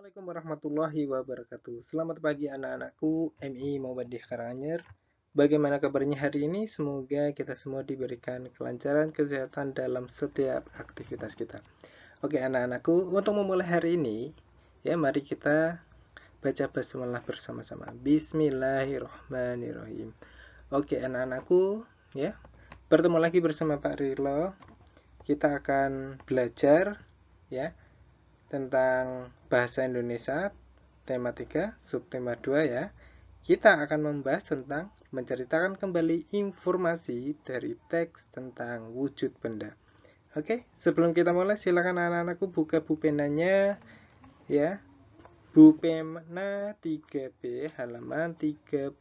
Assalamualaikum warahmatullahi wabarakatuh. Selamat pagi anak-anakku, MI Muhammadiyah Karanganyar. Bagaimana kabarnya hari ini? Semoga kita semua diberikan kelancaran kesehatan dalam setiap aktivitas kita. Oke anak-anakku, untuk memulai hari ini, ya mari kita baca basmalah bersama-sama. Bismillahirrahmanirrahim. Oke anak-anakku, ya bertemu lagi bersama Pak Rilo. Kita akan belajar, ya, tentang bahasa Indonesia tema 3 subtema 2 ya. Kita akan membahas tentang menceritakan kembali informasi dari teks tentang wujud benda. Oke, sebelum kita mulai silakan anak-anakku buka bupenanya ya. Bupena 3B halaman 38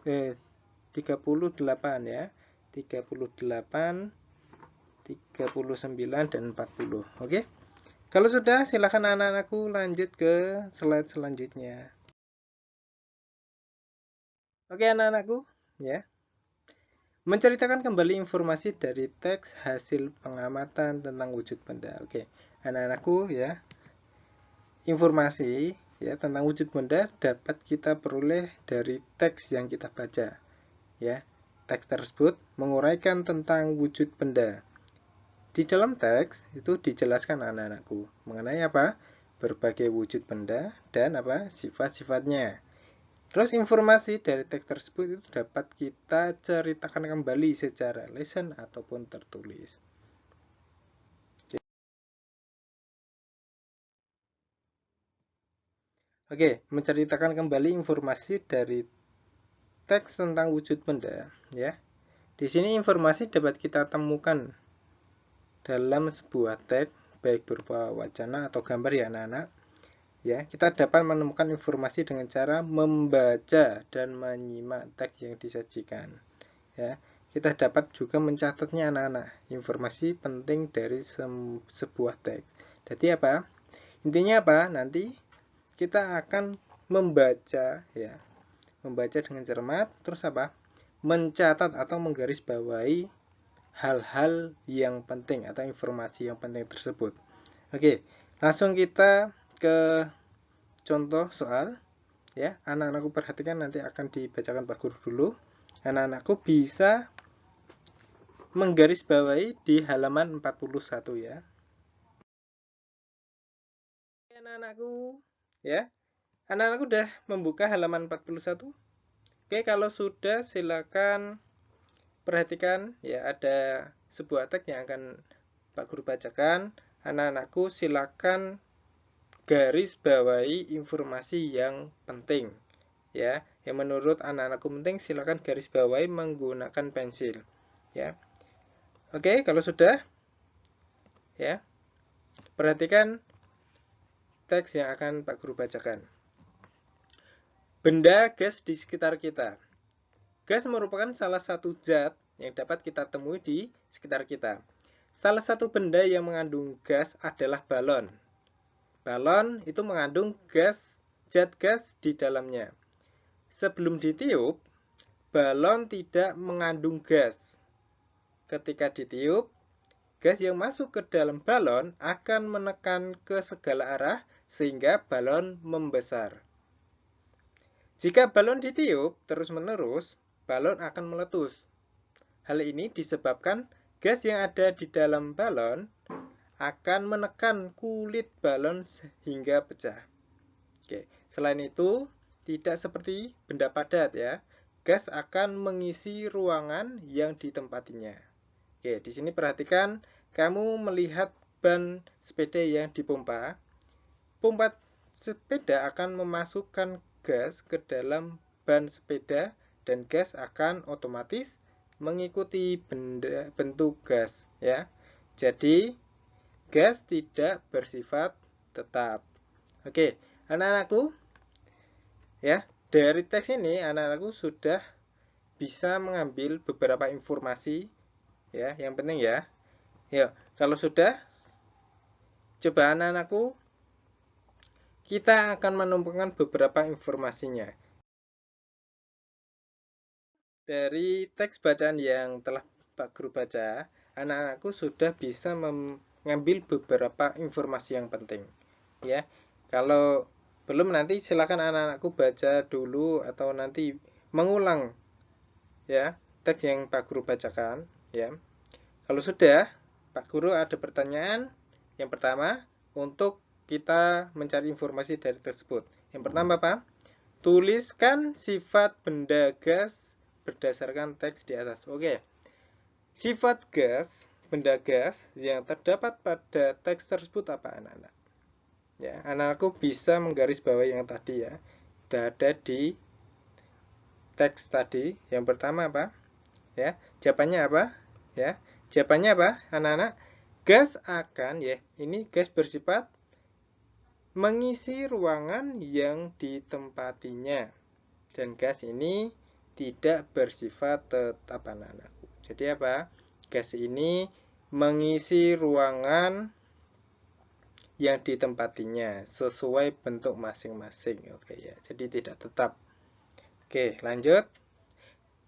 ya. 38 39 dan 40. Oke. Kalau sudah, silakan anak-anakku lanjut ke slide selanjutnya. Oke, anak-anakku, ya. Menceritakan kembali informasi dari teks hasil pengamatan tentang wujud benda. Oke, anak-anakku, ya. Informasi ya tentang wujud benda dapat kita peroleh dari teks yang kita baca. Ya. Teks tersebut menguraikan tentang wujud benda. Di dalam teks itu dijelaskan anak-anakku mengenai apa? Berbagai wujud benda dan apa? Sifat-sifatnya. Terus informasi dari teks tersebut itu dapat kita ceritakan kembali secara lisan ataupun tertulis. Oke, menceritakan kembali informasi dari teks tentang wujud benda, ya. Di sini informasi dapat kita temukan dalam sebuah teks baik berupa wacana atau gambar ya anak-anak. Ya, kita dapat menemukan informasi dengan cara membaca dan menyimak teks yang disajikan. Ya, kita dapat juga mencatatnya anak-anak, informasi penting dari sebuah teks. Jadi apa? Intinya apa? Nanti kita akan membaca ya. Membaca dengan cermat, terus apa? Mencatat atau menggarisbawahi hal-hal yang penting atau informasi yang penting tersebut. Oke, langsung kita ke contoh soal ya. Anak-anakku perhatikan, nanti akan dibacakan Pak Guru dulu. Anak-anakku bisa menggarisbawahi di halaman 41 ya. Anak-anakku ya. Anak-anakku udah membuka halaman 41? Oke, kalau sudah silakan perhatikan ya, ada sebuah teks yang akan Pak Guru bacakan. Anak-anakku silakan garis bawahi informasi yang penting ya. Yang menurut anak-anakku penting silakan garis bawahi menggunakan pensil ya. Oke, kalau sudah ya, perhatikan teks yang akan Pak Guru bacakan. Benda gas di sekitar kita. Gas merupakan salah satu zat yang dapat kita temui di sekitar kita. Salah satu benda yang mengandung gas adalah balon. Balon itu mengandung zat gas di dalamnya. Sebelum ditiup, balon tidak mengandung gas. Ketika ditiup, gas yang masuk ke dalam balon akan menekan ke segala arah sehingga balon membesar. Jika balon ditiup terus-menerus, balon akan meletus. Hal ini disebabkan gas yang ada di dalam balon akan menekan kulit balon hingga pecah. Oke, selain itu, tidak seperti benda padat ya. Gas akan mengisi ruangan yang ditempatinya. Oke, di sini perhatikan, kamu melihat ban sepeda yang dipompa. Pompa sepeda akan memasukkan gas ke dalam ban sepeda dan gas akan otomatis mengikuti bentuk gas ya. Jadi gas tidak bersifat tetap. Oke, anak-anakku ya, dari teks ini anak-anakku sudah bisa mengambil beberapa informasi ya, yang penting ya. Ya, kalau sudah, coba anak-anakku kita akan menemukan beberapa informasinya. Dari teks bacaan yang telah Pak Guru baca, anak-anakku sudah bisa ngambil beberapa informasi yang penting ya. Kalau belum, nanti silakan anak-anakku baca dulu atau nanti mengulang ya teks yang Pak Guru bacakan ya. Kalau sudah, Pak Guru ada pertanyaan. Yang pertama, untuk kita mencari informasi dari tersebut. Yang pertama apa? Tuliskan sifat benda gas berdasarkan teks di atas. Oke. Sifat gas, benda gas yang terdapat pada teks tersebut apa, anak-anak? Ya, anak-anakku bisa menggarisbawahi yang tadi ya. Sudah ada di teks tadi. Yang pertama apa? Ya, jawabannya apa? Ya, jawabannya apa, anak-anak? Gas akan, ya, ini gas bersifat mengisi ruangan yang ditempatinya. Dan gas ini tidak bersifat tetap, anak-anakku. Jadi apa? Gas ini mengisi ruangan yang ditempatinya sesuai bentuk masing-masing. Oke ya, jadi tidak tetap. Oke, lanjut.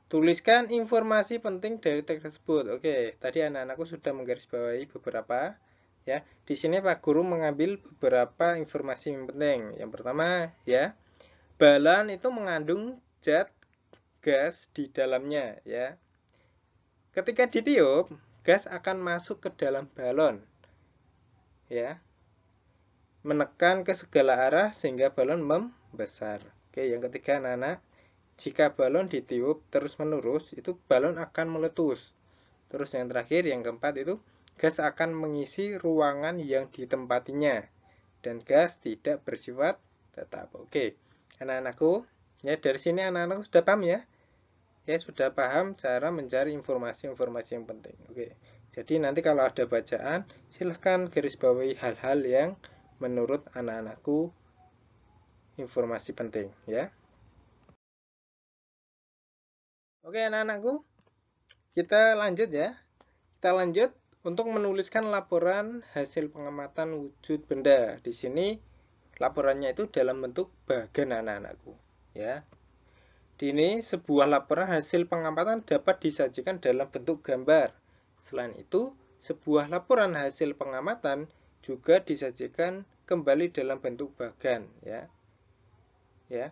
Tuliskan informasi penting dari teks tersebut. Oke, tadi anak-anakku sudah menggarisbawahi beberapa ya. Di sini Pak Guru mengambil beberapa informasi yang penting. Yang pertama ya, balon itu mengandung zat gas di dalamnya ya. Ketika ditiup, gas akan masuk ke dalam balon ya. Menekan ke segala arah sehingga balon membesar. Oke, yang ketiga anak-anak, jika balon ditiup terus-menerus, itu balon akan meletus. Terus yang terakhir, yang keempat itu, gas akan mengisi ruangan yang ditempatinya. Dan gas tidak bersifat tetap. Oke, anak-anakku, ya dari sini anak-anakku sudah paham ya? Ya, sudah paham cara mencari informasi-informasi yang penting. Oke, jadi nanti kalau ada bacaan, silahkan garis bawahi hal-hal yang menurut anak-anakku informasi penting ya. Oke anak-anakku, kita lanjut ya. Kita lanjut untuk menuliskan laporan hasil pengamatan wujud benda. Di sini laporannya itu dalam bentuk bagan anak-anakku ya. Di ini sebuah laporan hasil pengamatan dapat disajikan dalam bentuk gambar. Selain itu, sebuah laporan hasil pengamatan juga disajikan kembali dalam bentuk bagan ya. Ya.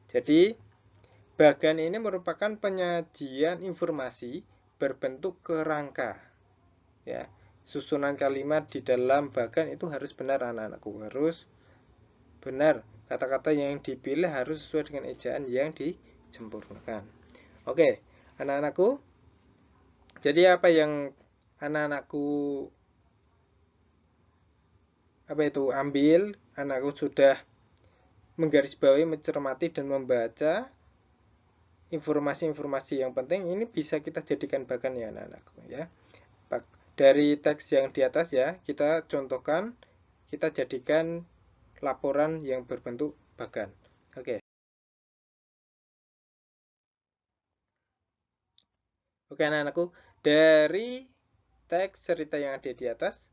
Jadi bagan ini merupakan penyajian informasi berbentuk kerangka. Ya, susunan kalimat di dalam bagan itu harus benar anak-anakku, harus benar. Kata-kata yang dipilih harus sesuai dengan ejaan yang disempurnakan. Oke, anak-anakku. Jadi apa yang anak-anakku ambil, anakku sudah menggarisbawahi, mencermati dan membaca informasi-informasi yang penting. Ini bisa kita jadikan bagan ya anak-anakku ya. Dari teks yang di atas ya, kita contohkan, kita jadikan laporan yang berbentuk bagan. Oke. Oke anak-anakku, dari teks cerita yang ada di atas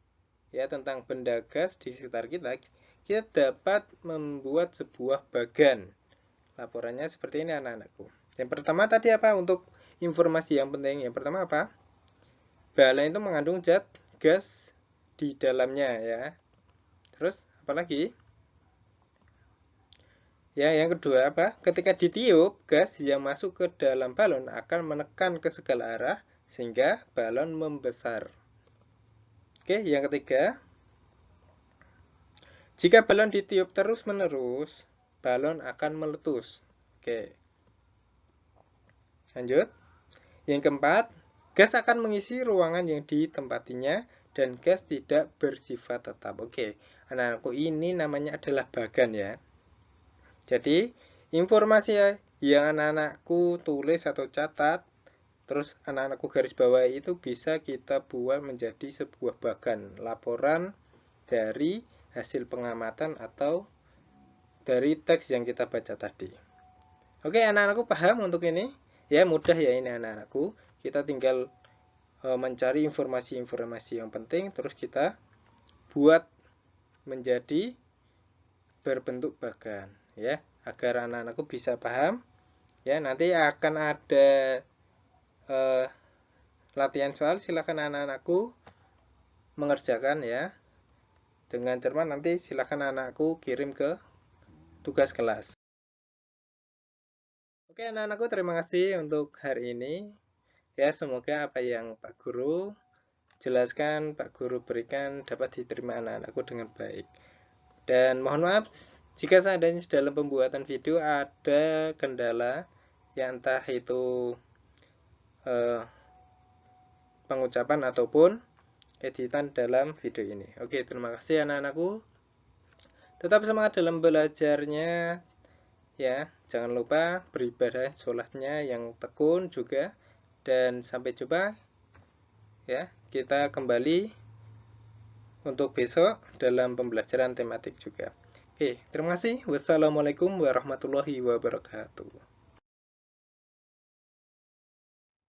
ya tentang benda gas di sekitar kita, kita dapat membuat sebuah bagan. Laporannya seperti ini anak-anakku. Yang pertama tadi apa untuk informasi yang penting? Yang pertama apa? Balon itu mengandung zat gas di dalamnya ya. Terus apa lagi? Ya, yang kedua apa? Ketika ditiup, gas yang masuk ke dalam balon akan menekan ke segala arah sehingga balon membesar. Oke, yang ketiga, jika balon ditiup terus-menerus, balon akan meletus. Oke. Lanjut. Yang keempat, gas akan mengisi ruangan yang ditempatinya dan gas tidak bersifat tetap. Oke, anak-anakku, ini namanya adalah bagan ya. Jadi, informasi yang anak-anakku tulis atau catat, terus anak-anakku garis bawahi itu bisa kita buat menjadi sebuah bagan, laporan dari hasil pengamatan atau dari teks yang kita baca tadi. Oke, anak-anakku paham untuk ini? Ya, mudah ya ini anak-anakku. Kita tinggal mencari informasi-informasi yang penting, terus kita buat menjadi berbentuk bagan ya, agar anak-anakku bisa paham ya. Nanti akan ada latihan soal, silakan anak-anakku mengerjakan ya. Dengan cermat nanti silakan anakku kirim ke tugas kelas. Oke anak-anakku, terima kasih untuk hari ini. Ya, semoga apa yang Pak Guru jelaskan, Pak Guru berikan dapat diterima anak-anakku dengan baik. Dan mohon maaf jika seandainya dalam pembuatan video ada kendala, ya entah itu pengucapan ataupun editan dalam video ini. Oke, terima kasih anak-anakku. Tetap semangat dalam belajarnya. Ya, jangan lupa beribadah sholatnya yang tekun juga. Dan sampai jumpa. Ya, kita kembali untuk besok dalam pembelajaran tematik juga. Oke, terima kasih. Wassalamualaikum warahmatullahi wabarakatuh.